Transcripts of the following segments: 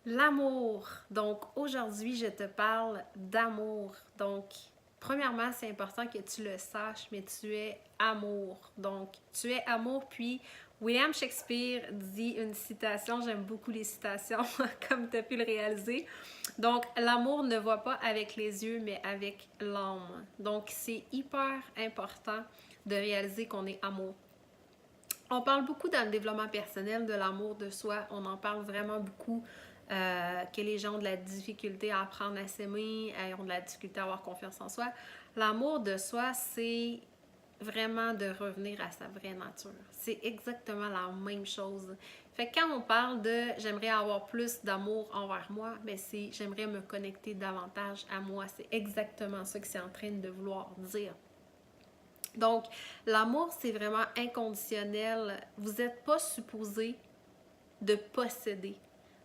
L'amour. Donc, aujourd'hui, je te parle d'amour. Donc, premièrement, c'est important que tu le saches, mais tu es amour. Donc, tu es amour, puis William Shakespeare dit une citation, j'aime beaucoup les citations, comme tu as pu le réaliser. Donc, l'amour ne voit pas avec les yeux, mais avec l'âme. Donc, c'est hyper important de réaliser qu'on est amour. On parle beaucoup dans le développement personnel de l'amour de soi. On en parle vraiment beaucoup. Que les gens ont de la difficulté à apprendre à s'aimer, ont de la difficulté à avoir confiance en soi. L'amour de soi, c'est vraiment de revenir à sa vraie nature. C'est exactement la même chose. Fait que quand on parle de j'aimerais avoir plus d'amour envers moi, mais c'est j'aimerais me connecter davantage à moi. C'est exactement ça que c'est en train de vouloir dire. Donc, l'amour, c'est vraiment inconditionnel. Vous n'êtes pas supposé de posséder.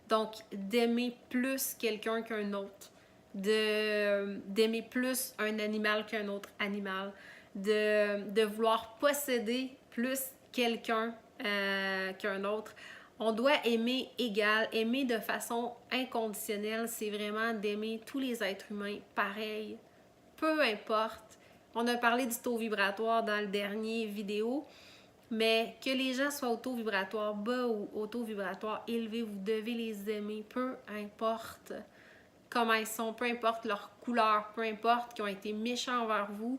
Donc, d'aimer plus quelqu'un qu'un autre, d'aimer plus un animal qu'un autre animal, de vouloir posséder plus quelqu'un qu'un autre. On doit aimer égal, aimer de façon inconditionnelle, c'est vraiment d'aimer tous les êtres humains pareil, peu importe. On a parlé du taux vibratoire dans le dernier vidéo, mais que les gens soient au taux vibratoire bas ou au taux vibratoire élevé, vous devez les aimer, peu importe comment ils sont, peu importe leur couleur, peu importe qu'ils ont été méchants envers vous,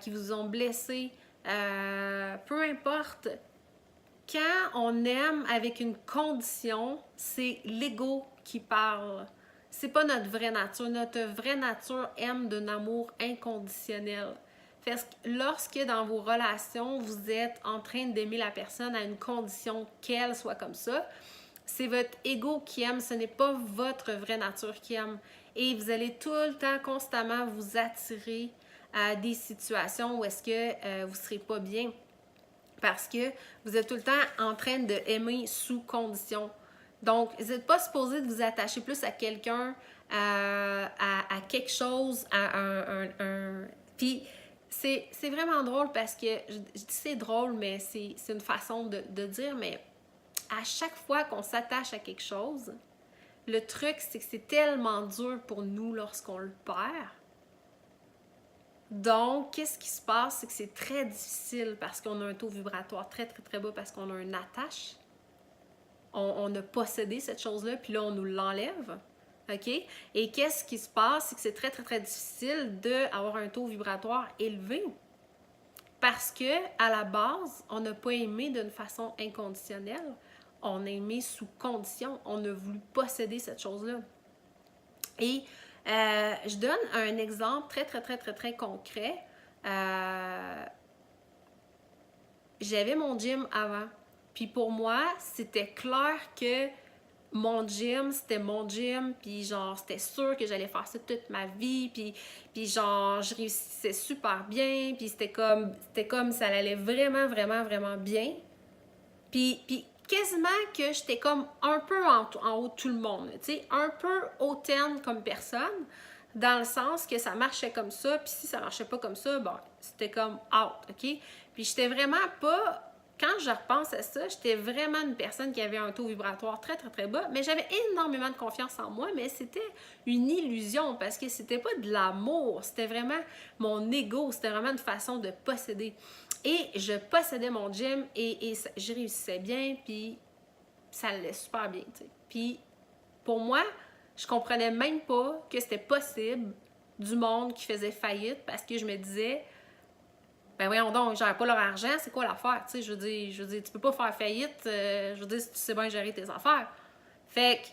qui vous ont blessé, peu importe. Quand on aime avec une condition, c'est l'ego qui parle. C'est pas notre vraie nature. Notre vraie nature aime d'un amour inconditionnel. Lorsque dans vos relations, vous êtes en train d'aimer la personne à une condition qu'elle soit comme ça, c'est votre ego qui aime, ce n'est pas votre vraie nature qui aime. Et vous allez tout le temps, constamment vous attirer à des situations où est-ce que vous ne serez pas bien. Parce que vous êtes tout le temps en train d'aimer sous condition. Donc, vous n'êtes pas supposé de vous attacher plus à quelqu'un, à quelque chose, à Puis, c'est vraiment drôle parce que, je dis c'est drôle, mais c'est une façon de dire, mais à chaque fois qu'on s'attache à quelque chose, le truc, c'est que c'est tellement dur pour nous lorsqu'on le perd. Donc, qu'est-ce qui se passe? C'est que c'est très difficile parce qu'on a un taux vibratoire très, très, très bas parce qu'on a une attache. On a possédé cette chose-là, puis là, on nous l'enlève. OK? Et qu'est-ce qui se passe? C'est que c'est très, très, très difficile d'avoir un taux vibratoire élevé parce que, à la base, on n'a pas aimé d'une façon inconditionnelle. On a aimé sous condition. On a voulu posséder cette chose-là. Et je donne un exemple très, très, très, très, très concret. J'avais mon gym avant. Puis pour moi, c'était clair que mon gym, c'était mon gym. Puis genre, c'était sûr que j'allais faire ça toute ma vie. Puis genre, je réussissais super bien. Puis c'était comme ça allait vraiment, vraiment, vraiment bien. Puis quasiment que j'étais comme un peu en haut de tout le monde, tu sais, un peu hautaine comme personne, dans le sens que ça marchait comme ça, puis si ça marchait pas comme ça, bon, c'était comme out, OK? Puis j'étais vraiment pas, quand je repense à ça, j'étais vraiment une personne qui avait un taux vibratoire très, très, très bas, mais j'avais énormément de confiance en moi, mais c'était une illusion, parce que c'était pas de l'amour, c'était vraiment mon ego, c'était vraiment une façon de posséder. Et je possédais mon gym et je réussissais bien, puis ça allait super bien, tu sais. Puis pour moi, je comprenais même pas que c'était possible du monde qui faisait faillite parce que je me disais, ben voyons donc, ils gèrent pas leur argent, c'est quoi l'affaire, tu sais, je veux dire, tu peux pas faire faillite, je veux dire, si tu sais bien gérer tes affaires. Fait que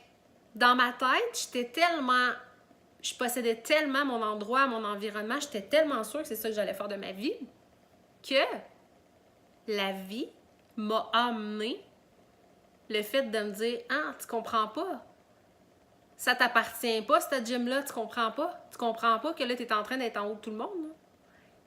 dans ma tête, je possédais tellement mon endroit, mon environnement, j'étais tellement sûre que c'est ça que j'allais faire de ma vie que la vie m'a amené le fait de me dire ah, tu comprends pas. Ça t'appartient pas, cette gym-là, tu comprends pas. Tu comprends pas que là, t'es en train d'être en haut de tout le monde. Là.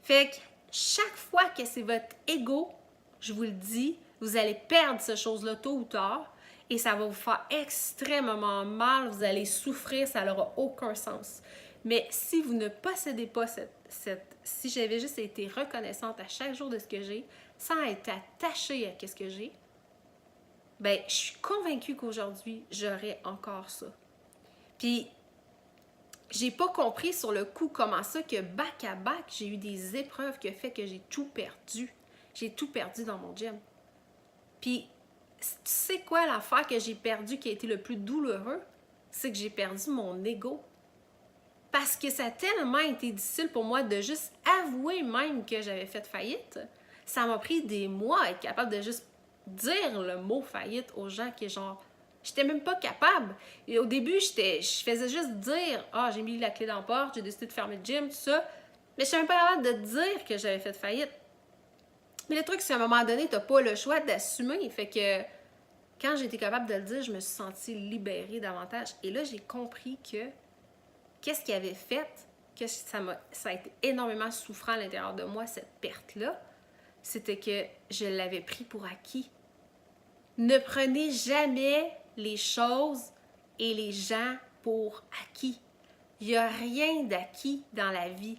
Fait que chaque fois que c'est votre ego, je vous le dis, vous allez perdre cette chose-là tôt ou tard et ça va vous faire extrêmement mal. Vous allez souffrir, ça n'aura aucun sens. Mais si vous ne possédez pas si j'avais juste été reconnaissante à chaque jour de ce que j'ai, sans être attachée à ce que j'ai, ben je suis convaincue qu'aujourd'hui, j'aurais encore ça. Puis, j'ai pas compris sur le coup comment ça que back à back, j'ai eu des épreuves qui ont fait que j'ai tout perdu. J'ai tout perdu dans mon gym. Puis, tu sais quoi l'affaire que j'ai perdue qui a été le plus douloureux? C'est que j'ai perdu mon ego. Parce que ça a tellement été difficile pour moi de juste avouer même que j'avais fait faillite. Ça m'a pris des mois à être capable de juste dire le mot faillite aux gens qui, genre, j'étais même pas capable. Et au début, je faisais juste dire « Ah, j'ai mis la clé dans la porte, j'ai décidé de fermer le gym, tout ça. » Mais je suis même pas capable de dire que j'avais fait faillite. Mais le truc, c'est qu'à un moment donné, t'as pas le choix d'assumer. Fait que quand j'ai été capable de le dire, je me suis sentie libérée davantage. Et là, j'ai compris que qu'est-ce qui avait fait que ça a été énormément souffrant à l'intérieur de moi, cette perte-là, c'était que je l'avais pris pour acquis. Ne prenez jamais les choses et les gens pour acquis. Il n'y a rien d'acquis dans la vie.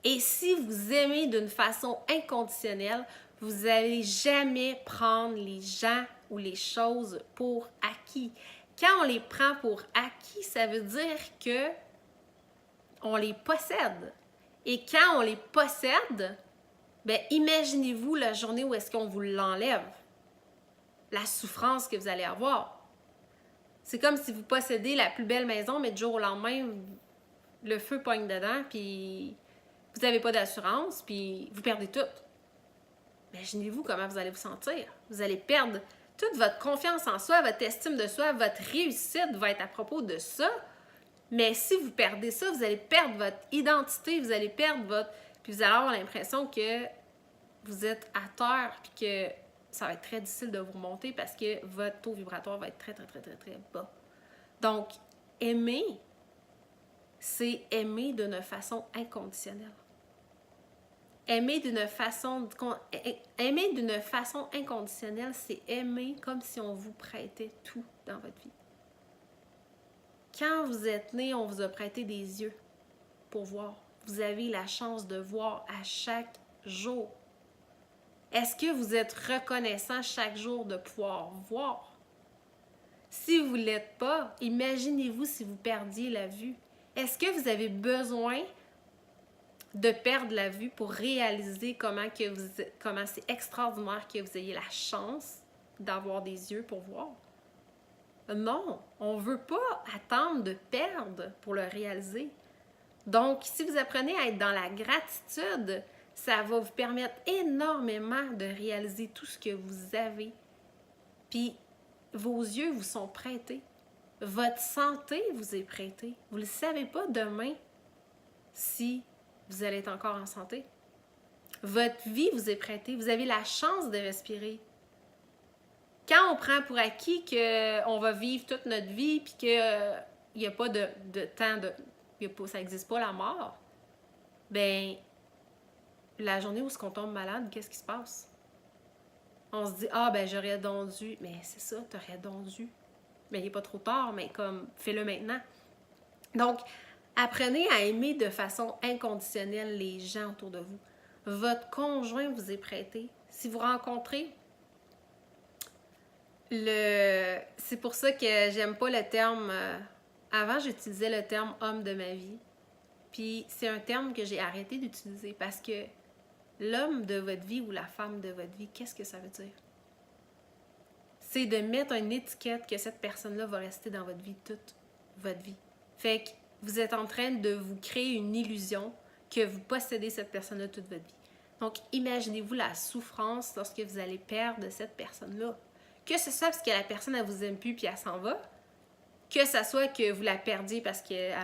Et si vous aimez d'une façon inconditionnelle, vous n'allez jamais prendre les gens ou les choses pour acquis. Quand on les prend pour acquis, ça veut dire que on les possède. Et quand on les possède, ben imaginez-vous la journée où est-ce qu'on vous l'enlève. La souffrance que vous allez avoir. C'est comme si vous possédez la plus belle maison, mais du jour au lendemain, le feu pogne dedans, puis vous n'avez pas d'assurance, puis vous perdez tout. Imaginez-vous comment vous allez vous sentir. Vous allez perdre toute votre confiance en soi, votre estime de soi, votre réussite va être à propos de ça. Mais si vous perdez ça, vous allez perdre votre identité, vous allez perdre votre... Puis vous allez avoir l'impression que vous êtes à terre, puis que ça va être très difficile de vous remonter parce que votre taux vibratoire va être très, très, très, très, très bas. Donc, aimer, c'est aimer d'une façon inconditionnelle. Aimer d'une façon inconditionnelle, c'est aimer comme si on vous prêtait tout dans votre vie. Quand vous êtes né, on vous a prêté des yeux pour voir. Vous avez la chance de voir à chaque jour. Est-ce que vous êtes reconnaissant chaque jour de pouvoir voir? Si vous ne l'êtes pas, imaginez-vous si vous perdiez la vue. Est-ce que vous avez besoin de perdre la vue pour réaliser comment c'est extraordinaire que vous ayez la chance d'avoir des yeux pour voir? Non, on ne veut pas attendre de perdre pour le réaliser. Donc, si vous apprenez à être dans la gratitude, ça va vous permettre énormément de réaliser tout ce que vous avez. Puis, vos yeux vous sont prêtés. Votre santé vous est prêtée. Vous ne le savez pas demain si vous allez être encore en santé. Votre vie vous est prêtée. Vous avez la chance de respirer. Quand on prend pour acquis qu'on va vivre toute notre vie puis qu'il n'y a pas de temps, ça n'existe pas la mort, ben la journée où on tombe malade, qu'est-ce qui se passe? On se dit « Ah, ben j'aurais donc dû. » Mais c'est ça, t'aurais donc dû. Mais il n'est pas trop tard, mais comme, fais-le maintenant. Donc, apprenez à aimer de façon inconditionnelle les gens autour de vous. Votre conjoint vous est prêté. Si vous rencontrez c'est pour ça que j'aime pas le terme... Avant, j'utilisais le terme « homme de ma vie ». Puis c'est un terme que j'ai arrêté d'utiliser parce que l'homme de votre vie ou la femme de votre vie, qu'est-ce que ça veut dire? C'est de mettre une étiquette que cette personne-là va rester dans votre vie toute votre vie. Fait que vous êtes en train de vous créer une illusion que vous possédez cette personne-là toute votre vie. Donc, imaginez-vous la souffrance lorsque vous allez perdre cette personne-là. Que ce soit parce que la personne, elle vous aime plus puis elle s'en va, que ce soit que vous la perdiez parce qu'elle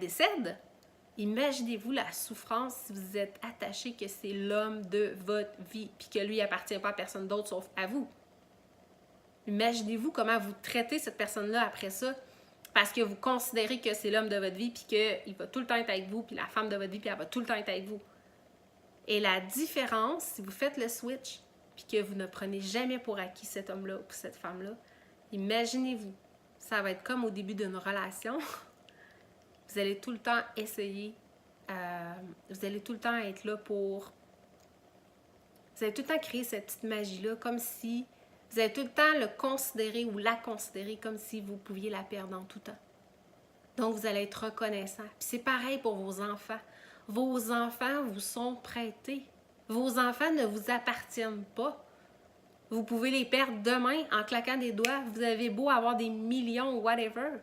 décède. Imaginez-vous la souffrance si vous êtes attaché que c'est l'homme de votre vie puis que lui, il appartient pas à personne d'autre sauf à vous. Imaginez-vous comment vous traitez cette personne-là après ça parce que vous considérez que c'est l'homme de votre vie puis qu'il va tout le temps être avec vous puis la femme de votre vie puis elle va tout le temps être avec vous. Et la différence, si vous faites le switch puis que vous ne prenez jamais pour acquis cet homme-là ou cette femme-là, imaginez-vous, ça va être comme au début d'une relation. Vous allez tout le temps essayer, vous allez tout le temps être là pour... Vous allez tout le temps créer cette petite magie-là, comme si Vous allez tout le temps le considérer ou la considérer comme si vous pouviez la perdre en tout temps. Donc, vous allez être reconnaissant. Puis c'est pareil pour vos enfants. Vos enfants vous sont prêtés. Vos enfants ne vous appartiennent pas. Vous pouvez les perdre demain en claquant des doigts. Vous avez beau avoir des millions ou whatever.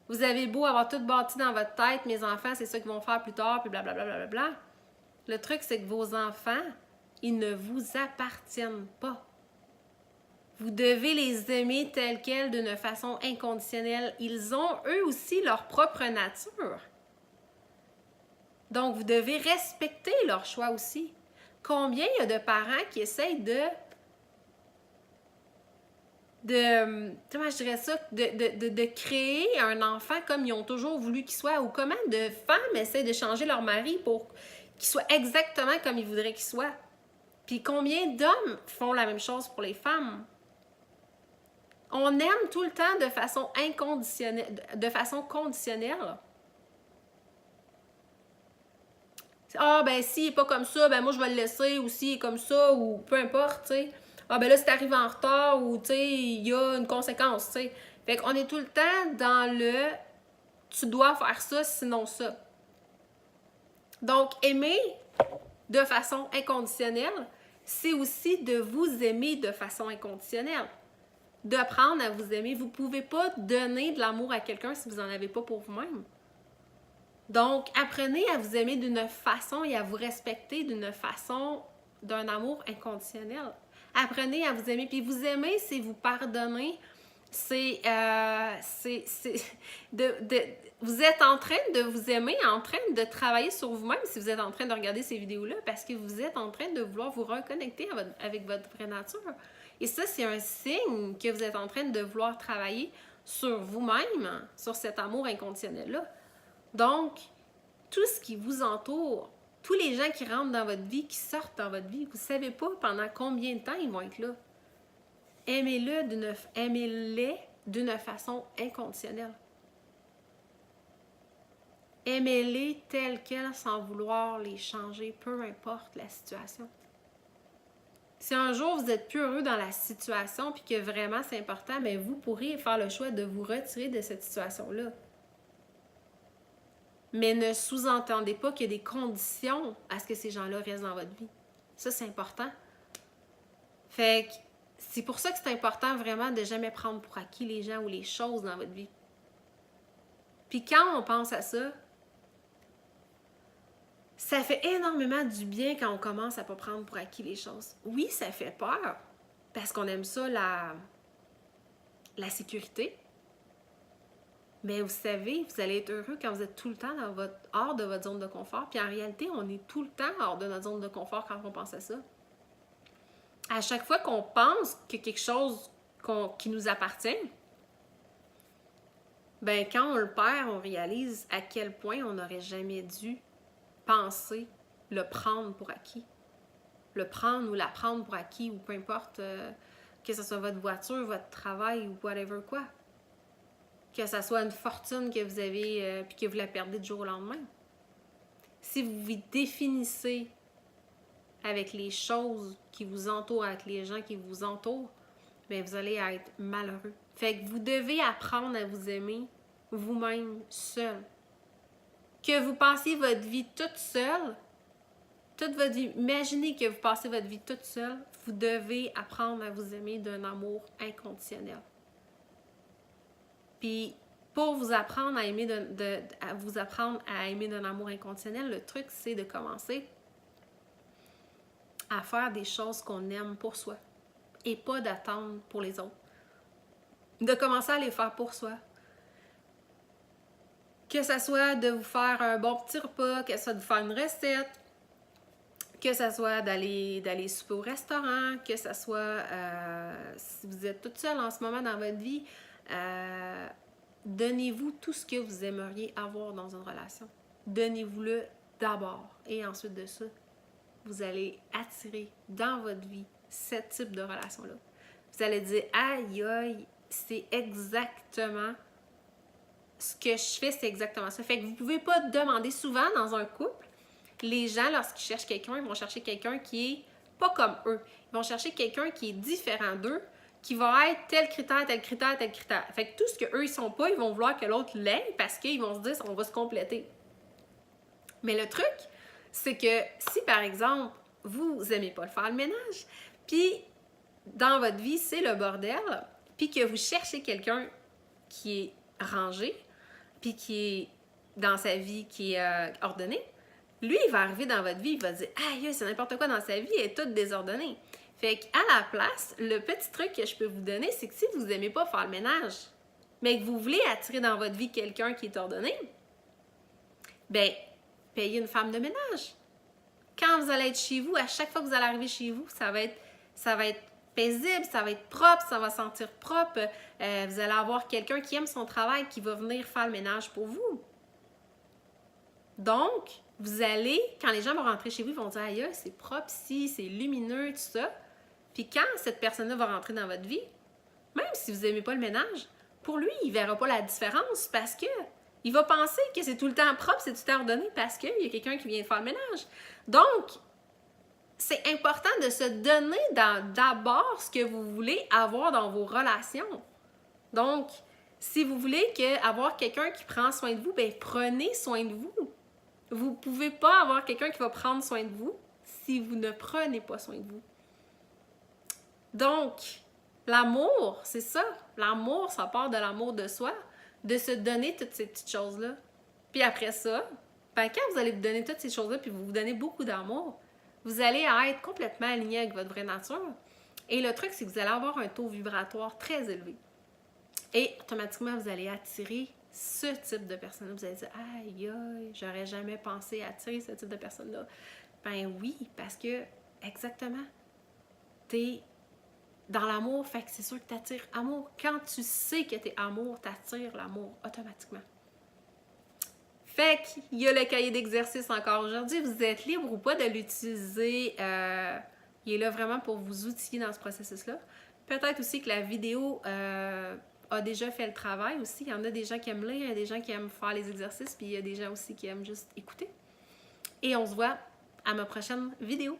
Vous avez beau avoir tout bâti dans votre tête, mes enfants, c'est ça qu'ils vont faire plus tard, puis blablabla. Bla, bla, bla, bla. Le truc, c'est que vos enfants, ils ne vous appartiennent pas. Vous devez les aimer tels quels d'une façon inconditionnelle. Ils ont eux aussi leur propre nature. Donc, vous devez respecter leur choix aussi. Combien il y a de parents qui essayent comment je dirais ça, de créer un enfant comme ils ont toujours voulu qu'il soit, ou comment de femmes essaient de changer leur mari pour qu'il soit exactement comme ils voudraient qu'il soit. Puis combien d'hommes font la même chose pour les femmes? On aime tout le temps de façon inconditionnelle, de façon conditionnelle. Ah, ben, s'il n'est pas comme ça, ben, moi, je vais le laisser, ou s'il est comme ça, ou peu importe, tu sais. Ah, ben là, si t'arrives en retard, ou, tu sais, il y a une conséquence, tu sais. Fait qu'on est tout le temps dans le « tu dois faire ça, sinon ça ». Donc, aimer de façon inconditionnelle, c'est aussi de vous aimer de façon inconditionnelle. D'apprendre à vous aimer. Vous ne pouvez pas donner de l'amour à quelqu'un si vous n'en avez pas pour vous-même. Donc, apprenez à vous aimer d'une façon et à vous respecter d'une façon d'un amour inconditionnel. Apprenez à vous aimer. Puis vous aimer, c'est vous pardonner. Vous êtes en train de vous aimer, en train de travailler sur vous-même si vous êtes en train de regarder ces vidéos-là, parce que vous êtes en train de vouloir vous reconnecter avec votre vraie nature. Et ça, c'est un signe que vous êtes en train de vouloir travailler sur vous-même, sur cet amour inconditionnel-là. Donc, tout ce qui vous entoure, tous les gens qui rentrent dans votre vie, qui sortent dans votre vie, vous ne savez pas pendant combien de temps ils vont être là. Aimez-les d'une façon inconditionnelle. Aimez-les tels quels sans vouloir les changer, peu importe la situation. Si un jour vous êtes plus heureux dans la situation puis que vraiment c'est important, bien vous pourrez faire le choix de vous retirer de cette situation-là. Mais ne sous-entendez pas qu'il y a des conditions à ce que ces gens-là restent dans votre vie. Ça, c'est important. Fait que c'est pour ça que c'est important vraiment de jamais prendre pour acquis les gens ou les choses dans votre vie. Puis quand on pense à ça, ça fait énormément du bien quand on commence à ne pas prendre pour acquis les choses. Oui, ça fait peur, parce qu'on aime ça, la sécurité. Mais vous savez, vous allez être heureux quand vous êtes tout le temps hors de votre zone de confort. Puis en réalité, on est tout le temps hors de notre zone de confort quand on pense à ça. À chaque fois qu'on pense que quelque chose qui nous appartient, ben quand on le perd, on réalise à quel point on n'aurait jamais dû penser le prendre pour acquis. Le prendre ou la prendre pour acquis, ou peu importe, que ce soit votre voiture, votre travail ou whatever quoi. Que ce soit une fortune que vous avez puis que vous la perdez du jour au lendemain. Si vous vous définissez avec les choses qui vous entourent, avec les gens qui vous entourent, bien vous allez être malheureux. Fait que vous devez apprendre à vous aimer vous-même seul. Que vous passiez votre vie toute seule, toute votre vie, imaginez que vous passez votre vie toute seule, vous devez apprendre à vous aimer d'un amour inconditionnel. Puis, pour vous apprendre à aimer d'un amour inconditionnel, le truc, c'est de commencer à faire des choses qu'on aime pour soi et pas d'attendre pour les autres. De commencer à les faire pour soi. Que ce soit de vous faire un bon petit repas, que ce soit de vous faire une recette, que ce soit d'aller souper au restaurant, que ce soit si vous êtes toute seule en ce moment dans votre vie, donnez-vous tout ce que vous aimeriez avoir dans une relation. Donnez-vous-le d'abord. Et ensuite de ça, vous allez attirer dans votre vie ce type de relation-là. Vous allez dire « Aïe, aïe, c'est exactement ce que je fais, c'est exactement ça. » Fait que vous ne pouvez pas demander souvent dans un couple, les gens, lorsqu'ils cherchent quelqu'un, ils vont chercher quelqu'un qui est pas comme eux. Ils vont chercher quelqu'un qui est différent d'eux, qui va être tel critère, tel critère, tel critère. Fait que tout ce qu'eux, ils sont pas, ils vont vouloir que l'autre l'ait parce qu'ils vont se dire, on va se compléter. Mais le truc, c'est que si, par exemple, vous n'aimez pas le faire le ménage, puis dans votre vie, c'est le bordel, puis que vous cherchez quelqu'un qui est rangé, puis qui est dans sa vie, qui est ordonné, lui, il va arriver dans votre vie, il va dire « Aïe, c'est n'importe quoi dans sa vie, elle est toute désordonnée. » Fait qu'à la place, le petit truc que je peux vous donner, c'est que si vous n'aimez pas faire le ménage, mais que vous voulez attirer dans votre vie quelqu'un qui est ordonné, ben, payez une femme de ménage. Quand vous allez être chez vous, à chaque fois que vous allez arriver chez vous, ça va être paisible, ça va être propre, ça va sentir propre. Vous allez avoir quelqu'un qui aime son travail, qui va venir faire le ménage pour vous. Donc, vous allez, quand les gens vont rentrer chez vous, ils vont dire « Aïe, c'est propre ici, c'est lumineux, tout ça. » Puis quand cette personne-là va rentrer dans votre vie, même si vous n'aimez pas le ménage, pour lui, il ne verra pas la différence parce que il va penser que c'est tout le temps propre, c'est tout le temps ordonné parce qu'il y a quelqu'un qui vient faire le ménage. Donc, c'est important de se donner d'abord ce que vous voulez avoir dans vos relations. Donc, si vous voulez avoir quelqu'un qui prend soin de vous, bien, prenez soin de vous. Vous ne pouvez pas avoir quelqu'un qui va prendre soin de vous si vous ne prenez pas soin de vous. Donc, l'amour, c'est ça. L'amour, ça part de l'amour de soi, de se donner toutes ces petites choses-là. Puis après ça, ben, quand vous allez vous donner toutes ces choses-là, puis vous donnez beaucoup d'amour, vous allez être complètement aligné avec votre vraie nature. Et le truc, c'est que vous allez avoir un taux vibratoire très élevé. Et automatiquement, vous allez attirer ce type de personne-là. Vous allez dire « Aïe, aïe, j'aurais jamais pensé attirer ce type de personne-là. » Ben oui, parce que, exactement, t'es dans l'amour, fait que c'est sûr que t'attires amour. Quand tu sais que t'es amour, t'attires l'amour automatiquement. Fait qu'il y a le cahier d'exercice encore aujourd'hui. Vous êtes libre ou pas de l'utiliser. Il est là vraiment pour vous outiller dans ce processus-là. Peut-être aussi que la vidéo a déjà fait le travail aussi. Il y en a des gens qui aiment lire, il y a des gens qui aiment faire les exercices, puis il y a des gens aussi qui aiment juste écouter. Et on se voit à ma prochaine vidéo.